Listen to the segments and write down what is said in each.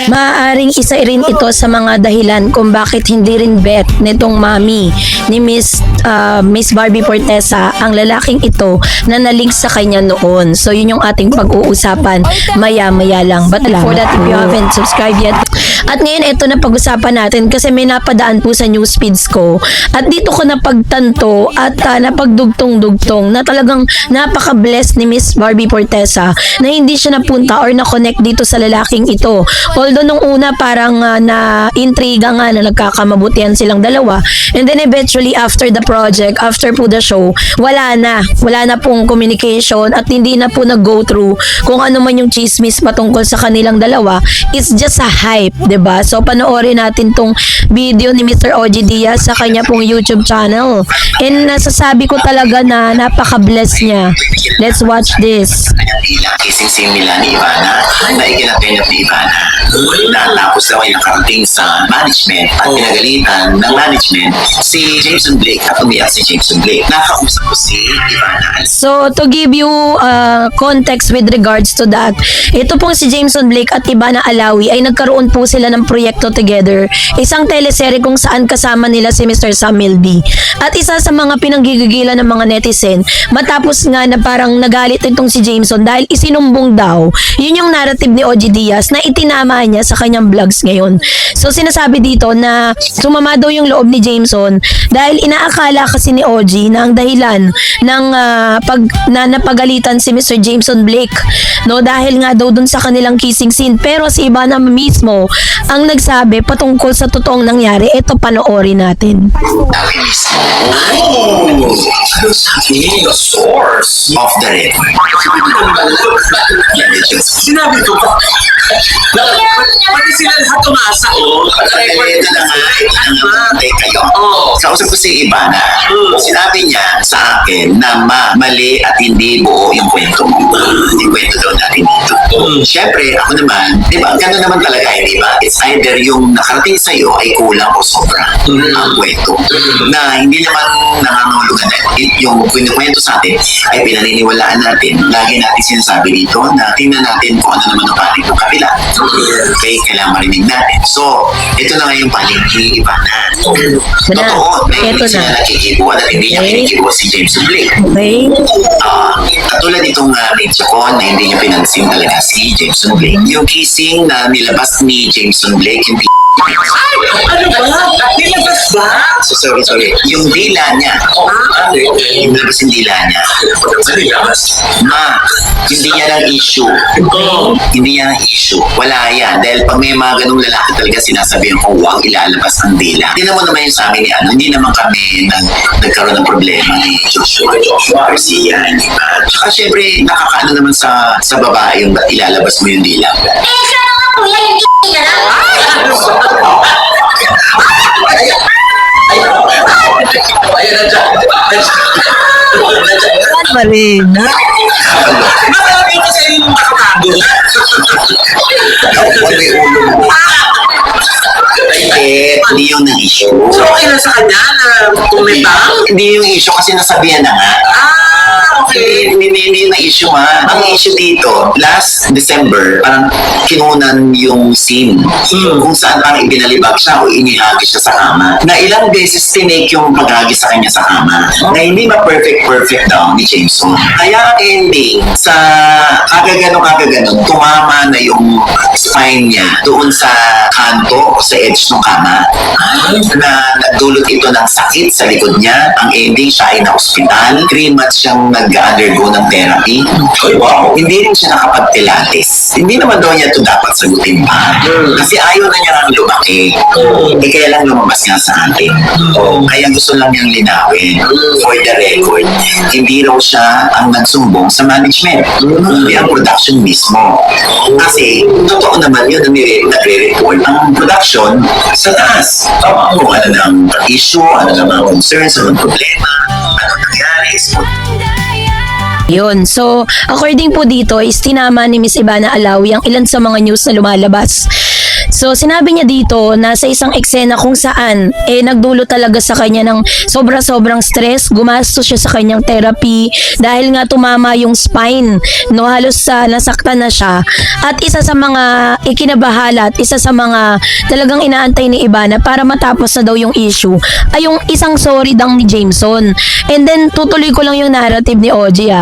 Maaaring isa rin ito sa mga dahilan kung bakit hindi rin bet nitong mami ni Miss Barbie Fortesa ang lalaking ito na nalink sa kanya noon. So yun yung ating pag-uusapan maya-maya lang. But before that, if you haven't subscribed yet, at ngayon ito na pag-usapan natin kasi may napadaan po sa news feeds ko at dito ko napagtanto at napagdugtong-dugtong na talagang napaka-blessed ni Miss Barbie Fortesa na hindi siya napunta or na-connect dito sa lalaking ito. Although nung una parang na-intriga nga na nagkakamabutihan silang dalawa, and then eventually after the project, after po the show, wala na pong communication at hindi na po nag-go through kung ano man yung chismis patungkol sa kanilang dalawa. It's just a hype, 'di ba? So panoorin natin tong video ni Mr. OG Diaz sa kanya pong YouTube channel. And nasasabi ko talaga na napaka-bless niya. Let's watch this. Kising si Milan ni Ivana na ikinapinap ni Ivana na tapos daw ay nakarating sa management at pinagalitan ng management si Jameson Blake at umiyak si Jameson Blake. Nakausap ko si Ivana. So to give you context with regards to that, ito pong si Jameson Blake at Ivana Alawi ay nagkaroon po sila ng proyekto together. Isang teleserye kung saan kasama nila si Mr. Samuel B. At isa sa mga pinanggigigilan ng mga netizen matapos nga na parang nagalit itong si Jameson dahil isinumbong daw. Yun yung narrative ni OG Diaz na itinama niya sa kanyang vlogs ngayon. So sinasabi dito na sumama daw yung loob ni Jameson dahil inaakala kasi ni OG na ang dahilan ng napagalitan si Mr. Jameson Blake, no, dahil nga daw dun sa kanilang kissing scene. Pero si Ivana mismo ang nagsabi patungkol sa totoong nangyari. Ito, panoorin natin. Sabi mismo. Ano sabi? The source of the record. Sinabi ko pa. Pati sila lahat tumasa. Ito na nga. Kayo. Kausap ko si Ivana. Sinabi niya sa akin na mali at hindi buo yung kwento mo. Yung kwento daw natin dito. Siyempre, ako naman, di ba, gano'n naman talaga, di ba? It's either yung nakarating sa'yo ay kulang o sobra ang kwento. Na hindi naman nangangahulugan na yung kwento sa atin ay pinaniniwalaan natin. Lagi natin sinasabi dito na tingnan natin kung ano naman ang panig ng kapila. Okay, kailangan marinig natin. So, ito na nga yung panig ni Ivana. Totoo, may hindi sila nakikibuan at hindi niya kinikibuan si James Blake. Okay. Katulad itong medyo ko na hindi niya pinansin talaga si Jameson Blake. Yung kissing na nilabas ni Jameson Blake, yung Ano ba? Nilabas ba? So, sorry. Yung dila niya. Yung nilabas yung dila niya. Hindi yan ang issue. Hindi yan ang issue. Wala yan. Dahil pag may mga ganung lalaki talaga sinasabihan ko, huwag ilalabas ang dila. Hindi naman naman yung sa amin ni ano. Hindi naman kami nagkaroon ng problema ni Joshua Garcia. Tsaka syempre, nakakaano naman sa babae yung ba't ilalabas mo yung dila. Ayan na dyan. Pa rin, ha? Marami kasi yung nakatago. May ulo mo. Hindi yung issue. So, okay na sa kanya na tumita? Hindi yung issue kasi nasabihan na nga. Okay. Hindi na issue ha. Ang issue dito, last December, parang kinunan yung scene kung saan parang ibinalibag siya o inihagi siya sa kama. Na ilang beses tinake yung paghagi sa kanya sa kama na hindi ma-perfect daw ni Jameson. Kaya ending, sa kagaganon, tumama na yung spine niya doon sa kanto o sa edge ng kama na nagdulot ito ng sakit sa likod niya. Ang ending, siya ay na-hospital. 3 months siyang nag-undergo ng therapy. Wow. Hindi rin siya nakapag-pilates. Hindi naman daw niya ito dapat sagutin pa. Kasi ayaw na niya nga lumaki. Kaya lang lumabas nga sa atin. Kaya gusto lang niyang linawin. For the record, hindi raw siya ang nagsumbong sa management. Hindi ang production mismo. Kasi, totoo naman yun na nagre-report ang production sa taas. Kung ano ng issue, ano ng mga concerns, ano ng problema, ano nangyari. Yun. So, according po dito is tinama ni Miss Ivana Alawi ang ilan sa mga news na lumalabas. So sinabi niya dito na sa isang eksena kung saan nagdulot talaga sa kanya ng sobrang stress, gumastos siya sa kanyang therapy dahil nga tumama yung spine, no, halos nasaktan na siya. At isa sa mga ikinabahala at isa sa mga talagang inaantay ni Ivana para matapos na daw yung issue ay yung isang sorry dang ni Jameson. And then tutuloy ko lang yung narrative ni OG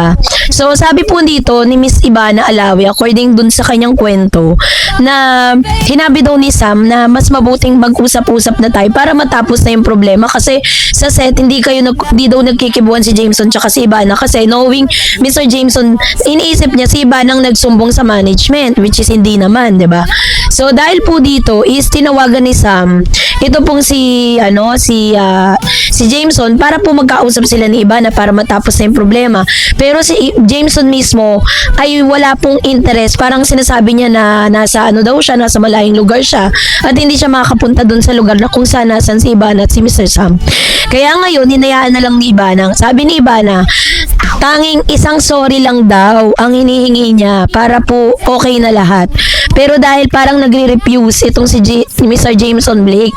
So sabi po dito ni Miss Ivana Alawi, according dun sa kanyang kwento, na hinabi daw ni Sam na mas mabuting mag-usap-usap na tayo para matapos na yung problema kasi sa set hindi daw nagkikibuan si Jameson tsaka si Ivana kasi knowing Mr. Jameson, iniisip niya si Ivana ang nagsumbong sa management, which is hindi naman, 'di ba? So dahil po dito is tinawagan ni Sam ito pong si Jameson para po magkausap sila ni Ivana para matapos na yung problema. Pero si Jameson mismo ay wala pong interest. Parang sinasabi niya na nasa nasa malayong lugar siya at hindi siya makakapunta doon sa lugar na kung saan nasan si Ivana at si Mr. Sam. Kaya ngayon, hinayaan na lang ni Ivana. Sabi ni Ivana, tanging isang sorry lang daw ang hinihingi niya para po okay na lahat. Pero dahil parang nagre-refuse itong si Mr. Jameson Blake,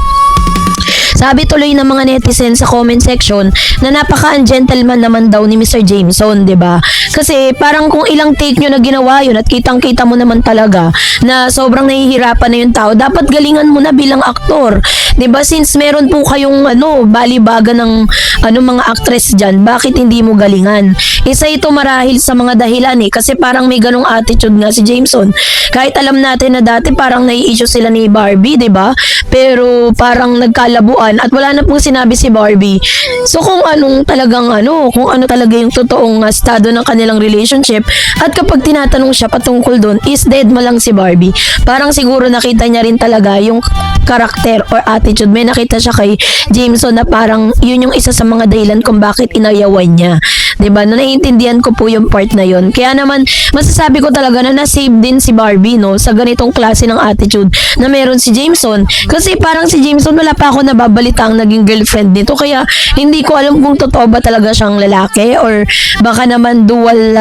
sabi tuloy ng mga netizens sa comment section na napaka-gentleman naman daw ni Mr. Jameson, 'di ba? Kasi parang kung ilang take nyo na ginawa yun at kitang-kita mo naman talaga na sobrang nahihirapan na yung tao, dapat galingan mo na bilang aktor. 'Di ba? Since meron po kayong balibaga ng mga actress diyan, bakit hindi mo galingan? Isa ito marahil sa mga dahilan kasi parang may ganong attitude nga si Jameson. Kahit alam natin na dati parang nai-issue sila ni Barbie, 'di ba? Pero parang nagkalabuan at wala na pong sinabi si Barbie. So kung ano talaga yung totoong estado ng kanilang relationship at kapag tinatanong siya patungkol doon is dead ma lang si Barbie. Parang siguro nakita niya rin talaga yung karakter or attitude. May nakita siya kay Jameson na parang yun yung isa sa mga dahilan kung bakit inayawan niya. 'Di ba? No, naiintindihan ko po yung part na yun. Kaya naman masasabi ko talaga na na-save din si Barbie sa ganitong klase ng attitude na meron si Jameson. Kasi parang si Jameson wala pa ako nababalita ang naging girlfriend nito. Kaya hindi ko alam kung totoo ba talaga siyang lalaki or baka naman dual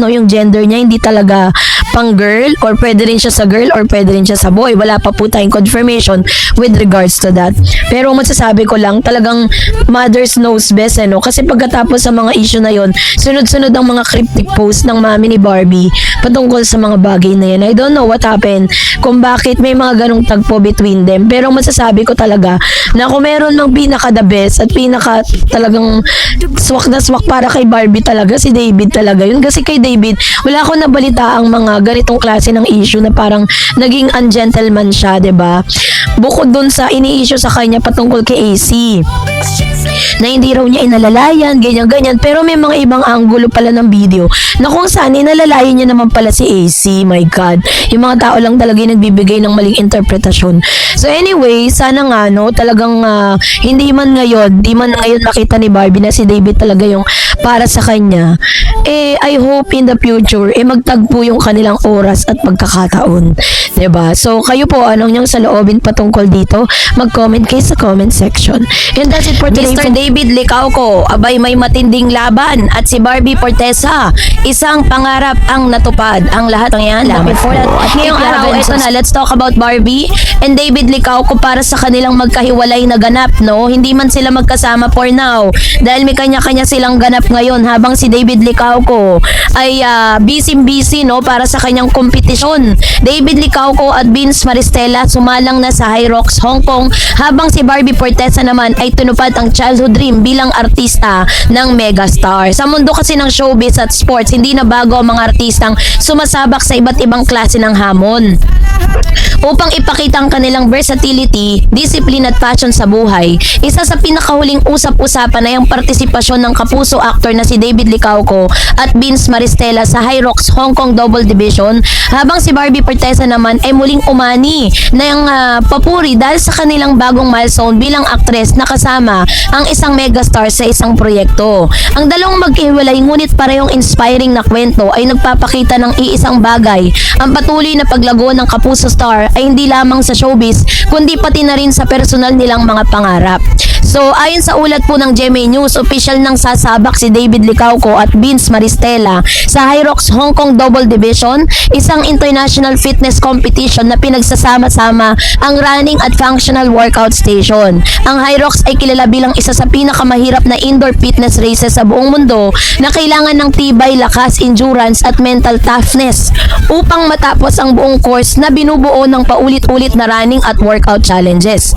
yung gender niya hindi talaga pang girl or pwede rin siya sa girl or pwede rin siya sa boy. Wala pa po tayong confirmation with regards to that. Pero masasabi ko lang talagang mothers knows best kasi pagkatapos sa mga issue na yon, sunod-sunod ang mga cryptic post ng mami ni Barbie patungkol sa mga bagay na yan. I don't know what happened kung bakit may mga ganong tagpo between them. Pero masasabi ko talaga na kung meron ng pinaka the best at pinaka talagang swak na swak para kay Barbie talaga, si David talaga yun. Kasi kay David, wala akong nabalita ang mga ganitong klase ng issue na parang naging ungentleman siya, 'di ba? Bukod dun sa ini-issue sa kanya patungkol kay AC na hindi raw niya inalalayan, ganyan-ganyan. Pero may mga ibang anggulo pala ng video na kung saan inalalayan niya naman pala si AC. My God. Yung mga tao lang talaga yung nagbibigay ng maling interpretasyon. So anyway, sana nga talagang hindi man ngayon makita ni Barbie na si David talaga yung para sa kanya. I hope in the future magtagpo yung kanilang oras at pagkakataon. 'Di ba? So kayo po, anong niyang saloobin patungkol dito? Mag-comment kayo sa comment section. And that's it for today. Mr. David Licauco, abay may matinding laban at si Barbie Fortesa, isang pangarap ang natupad. Ang lahat ng yan, salamat po. At ngayong araw, ito na, let's talk about Barbie and David Licauco para sa kanilang magkahiwalay na ganap, Hindi man sila magkasama for now dahil may kanya-kanya silang ganap ngayon habang si David Licauco ay busy, para sa kanyang kompetisyon. David Licauco at Vince Maristella sumalang na sa High Rocks, Hong Kong habang si Barbie Fortesa naman ay tunupad ang childhood dream bilang artista ng megastar. Sa mundo kasi ng showbiz at sports, hindi na bago ang mga artistang sumasabak sa iba't ibang klase ng hamon. Upang ipakita ang kanilang versatility, discipline at passion sa buhay, isa sa pinakahuling usap-usapan ay ang partisipasyon ng kapuso actor na si David Licauco at Vince Maristella sa High Rocks Hong Kong Double Division, habang si Barbie Fortesa naman ay muling umani ng papuri dahil sa kanilang bagong milestone bilang actress na kasama ang isang megastar sa isang proyekto. Ang dalawang magkahiwalay ngunit parehong inspiring na kwento ay nagpapakita ng iisang bagay, ang patuloy na paglago ng kapuso star ay hindi lamang sa showbiz, kundi pati na rin sa personal nilang mga pangarap. So, ayon sa ulat po ng GMA News, official nang sasabak si David Licauco at Vince Maristella sa Hyrox Hong Kong Double Division, isang international fitness competition na pinagsasama-sama ang running at functional workout station. Ang Hyrox ay kilala bilang isa sa pinakamahirap na indoor fitness races sa buong mundo na kailangan ng tibay, lakas, endurance at mental toughness upang matapos ang buong course na binubuo ng paulit-ulit na running at workout challenges.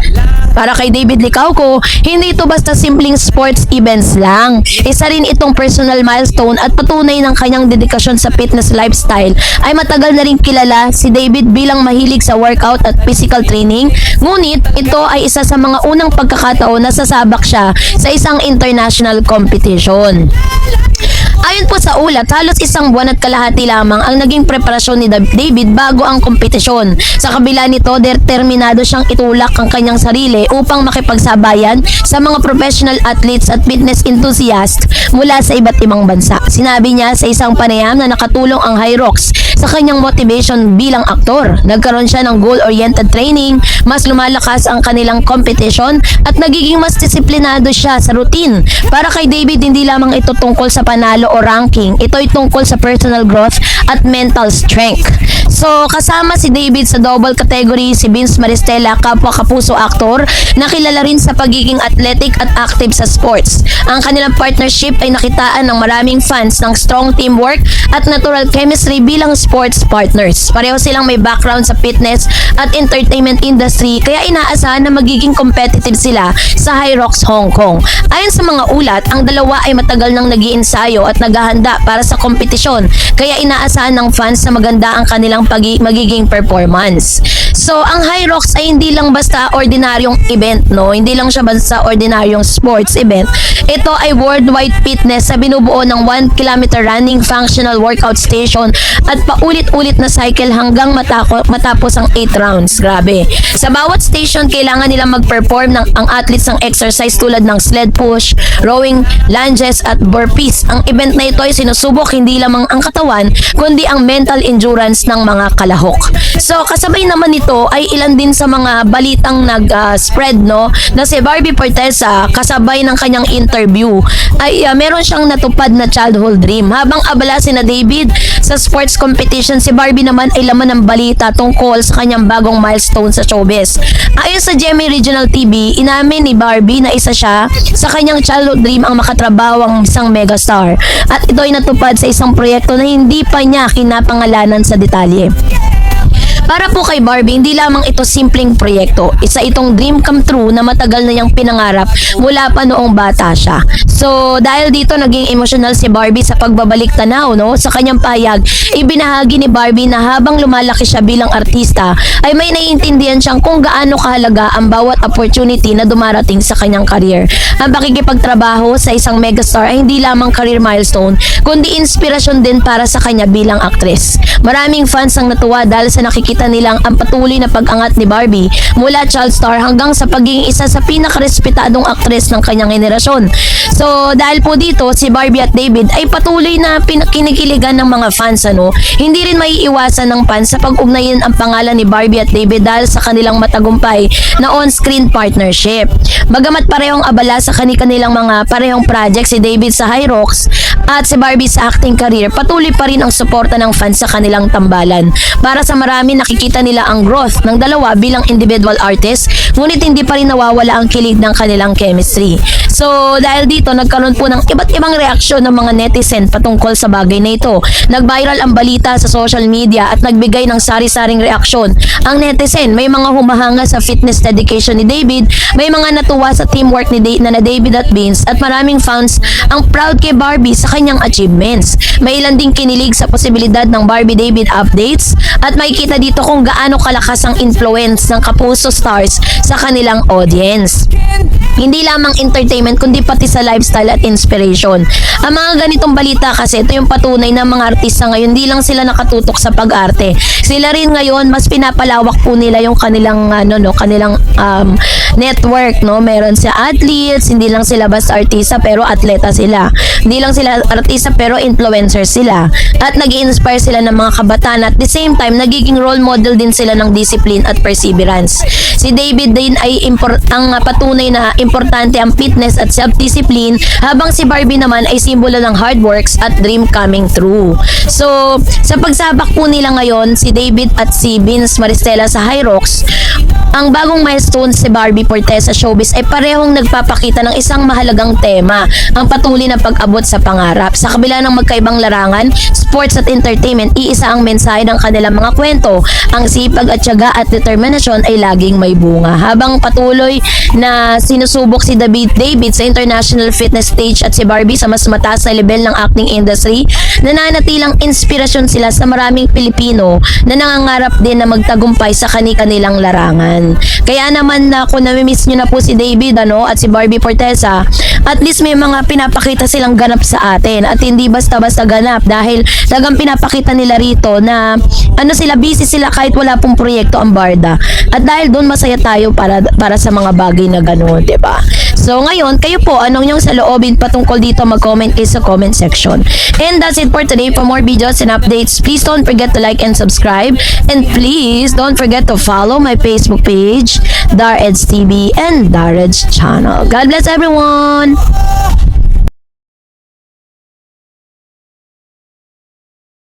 Para kay David Licauco, hindi ito basta simpleng sports events lang. Isa rin itong personal milestone at patunay ng kanyang dedikasyon sa fitness lifestyle. Ay matagal na rin kilala si David bilang mahilig sa workout at physical training. Ngunit ito ay isa sa mga unang pagkakataon na sasabak siya sa isang international competition. Ayon po sa ulat, halos isang buwan at kalahati lamang ang naging preparasyon ni David bago ang kompetisyon. Sa kabila nito, determinado siyang itulak ang kanyang sarili upang makipagsabayan sa mga professional athletes at fitness enthusiasts mula sa iba't ibang bansa. Sinabi niya sa isang panayam na nakatulong ang Hyrox sa kanyang motivation bilang aktor. Nagkaroon siya ng goal-oriented training, mas lumalakas ang kanilang competition at nagiging mas disiplinado siya sa routine. Para kay David, hindi lamang ito tungkol sa panalo o ranking, ito ay tungkol sa personal growth at mental strength. So, kasama si David sa double category si Vince Maristella, kapwa kapuso aktor, na kilala rin sa pagiging athletic at active sa sports. Ang kanilang partnership ay nakitaan ng maraming fans ng strong teamwork at natural chemistry bilang sports partners. Pareho silang may background sa fitness at entertainment industry, kaya inaasahan na magiging competitive sila sa Hyrox Hong Kong. Ayon sa mga ulat, ang dalawa ay matagal nang nag-iensayo at naghahanda para sa kompetisyon, kaya inaasahan ng fans na maganda ang kanilang magiging performance. So, ang Hyrox ay hindi lang basta ordinaryong event, no? Hindi lang siya basta ordinaryong sports event. Ito ay worldwide fitness na binubuo ng 1 kilometer running functional workout station at paulit-ulit na cycle hanggang matapos ang 8 rounds. Grabe. Sa bawat station, kailangan nilang mag-perform ang athletes ng exercise tulad ng sled push, rowing, lunges at burpees. Ang event na ito ay sinusubok hindi lamang ang katawan, kundi ang mental endurance ng mga kalahok. So, kasabay naman nito ay ilan din sa mga balitang nag-spread, no, na si Barbie Fortesa, kasabay ng kanyang interview, ay meron siyang natupad na childhood dream. Habang abala si na David sa sports competition, si Barbie naman ay laman ng balita tungkol sa kanyang bagong milestone sa showbiz. Ayon sa GMA Regional TV, inamin ni Barbie na isa siya sa kanyang childhood dream ang makatrabaho ang isang megastar. At ito ay natupad sa isang proyekto na hindi pa niya kinapangalanan sa detalye. Para po kay Barbie, hindi lamang ito simpleng proyekto. Isa itong dream come true na matagal na niyang pinangarap mula pa noong bata siya. So, dahil dito naging emotional si Barbie sa pagbabalik tanaw, no? Sa kanyang pahayag, ibinahagi ni Barbie na habang lumalaki siya bilang artista, ay may naiintindihan siyang kung gaano kahalaga ang bawat opportunity na dumarating sa kanyang career. Ang pakikipagtrabaho sa isang megastar ay hindi lamang career milestone, kundi inspirasyon din para sa kanya bilang aktres. Maraming fans ang natuwa dahil sa nakikita nilang ang patuloy na pag-angat ni Barbie mula child star hanggang sa pagiging isa sa pinakarespetadong aktres ng kanyang henerasyon. So, dahil po dito, si Barbie at David ay patuloy na kinikiligan ng mga fans, ano? Hindi rin maiiwasan ng fans sa pag-ugnayin ang pangalan ni Barbie at David dahil sa kanilang matagumpay na on-screen partnership. Bagamat parehong abala sa kanilang mga parehong project, si David sa Hyrox at si Barbie sa acting career, patuloy pa rin ang suporta ng fans sa kanilang tambalan. Para sa marami, nakikita nila ang growth ng dalawa bilang individual artist, ngunit hindi pa rin nawawala ang kilig ng kanilang chemistry. So, dahil dito, nagkaroon po ng iba't ibang reaksyon ng mga netizen patungkol sa bagay na ito. Nag-viral ang balita sa social media at nagbigay ng sari-saring reaksyon. Ang netizen, may mga humahanga sa fitness dedication ni David, may mga natuwa sa teamwork ni David at Vince, at maraming fans ang proud kay Barbie sa kanyang achievements. May ilan ding kinilig sa posibilidad ng Barbie-David updates at makikita dito kung gaano kalakas ang influence ng kapuso stars sa kanilang audience. Hindi lamang entertainment kundi pati sa lifestyle at inspiration. Ang mga ganitong balita kasi ito yung patunay ng mga artista ngayon, hindi lang sila nakatutok sa pag-arte. Sila rin ngayon mas pinapalawak po nila yung kanilang network, no? Meron sa athletes, hindi lang sila basta artista pero atleta sila. Hindi lang sila artista pero influencer sila. At nag-i-inspire sila ng mga kabataan at the same time nagiging role model din sila ng discipline at perseverance. Si David din ay ang patunay na importante ang fitness at self-discipline, habang si Barbie naman ay simbolo ng hard works at dream coming true. So, sa pagsabak po nila ngayon, si David at si Vince Maristella sa High Rocks, ang bagong milestone si Barbie Forteza Showbiz ay parehong nagpapakita ng isang mahalagang tema, ang patuloy na pag-abot sa pangarap. Sa kabila ng magkaibang larangan, sports at entertainment, iisa ang mensahe ng kanilang mga kwento. Ang sipag at tiyaga at determinasyon ay laging may bunga. Habang patuloy na sinusubok si David sa international fitness stage at si Barbie sa mas mataas na level ng acting industry, nananatilang inspirasyon sila sa maraming Pilipino na nangangarap din na magtagumpay sa kani-kanilang larangan. Kaya naman kung nami-miss nyo na po si David at si Barbie Forteza, at least may mga pinapakita silang ganap sa atin at hindi basta-basta ganap, dahil talagang pinapakita nila rito na sila, busy sila kahit wala pong proyekto ang barda. At dahil doon masaya tayo para sa mga bagay na gano'n, 'di ba? So ngayon, kayo po, anong yung saloobin patungkol dito, mag-comment kayo sa comment section. And that's it for today. For more videos and updates, please don't forget to like and subscribe. And please don't forget to follow my Facebook page, Dar Eds TV and Dar Eds Channel. God bless everyone!